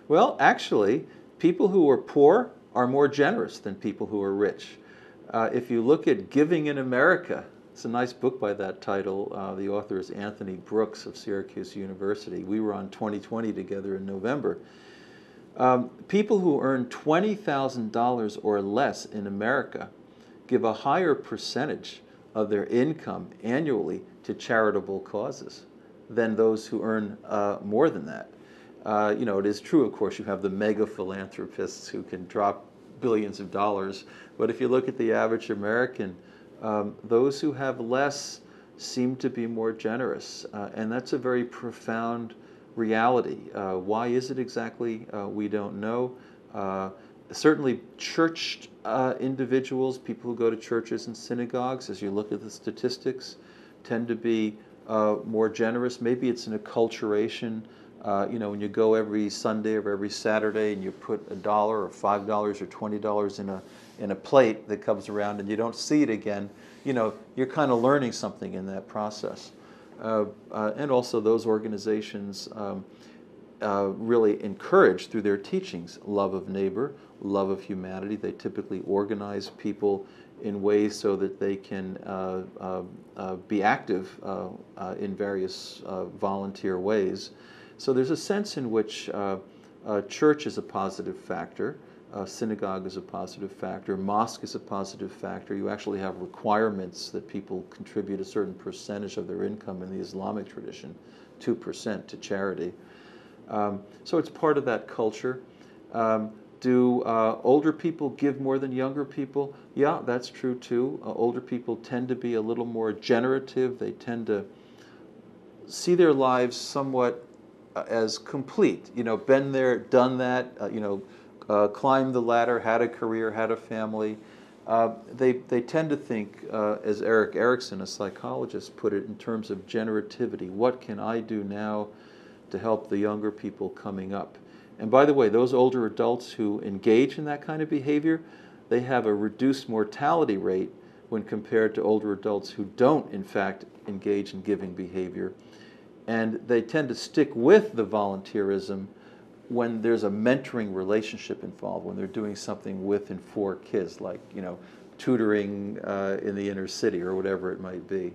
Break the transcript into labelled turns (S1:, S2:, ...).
S1: Well, actually, people who are poor are more generous than people who are rich. If you look at Giving in America, it's a nice book by that title. The author is Anthony Brooks of Syracuse University. We were on 2020 together in November. People who earn $20,000 or less in America give a higher percentage of their income annually to charitable causes than those who earn more than that. It is true, of course, you have the mega philanthropists who can drop billions of dollars, but if you look at the average American, those who have less seem to be more generous, and that's a very profound reality. Why is it exactly? We don't know. Certainly church individuals, people who go to churches and synagogues, as you look at the statistics, tend to be more generous. Maybe it's an acculturation. When you go every Sunday or every Saturday and you put $1 or $5 or $20 in a plate that comes around and you don't see it again, you're kind of learning something in that process. And also those organizations really encourage through their teachings love of neighbor, love of humanity. They typically organize people in ways so that they can be active in various volunteer ways. So there's a sense in which church is a positive factor, synagogue is a positive factor, mosque is a positive factor. You actually have requirements that people contribute a certain percentage of their income in the Islamic tradition, 2% to charity. So it's part of that culture. Do older people give more than younger people? Yeah, that's true too. Older people tend to be a little more generative. They tend to see their lives somewhat as complete. Been there, done that, climbed the ladder, had a career, had a family. They tend to think, as Erik Erikson, a psychologist, put it in terms of generativity. What can I do now to help the younger people coming up? And by the way, those older adults who engage in that kind of behavior, they have a reduced mortality rate when compared to older adults who don't, in fact, engage in giving behavior. And they tend to stick with the volunteerism when there's a mentoring relationship involved, when they're doing something with and for kids, like, tutoring in the inner city or whatever it might be.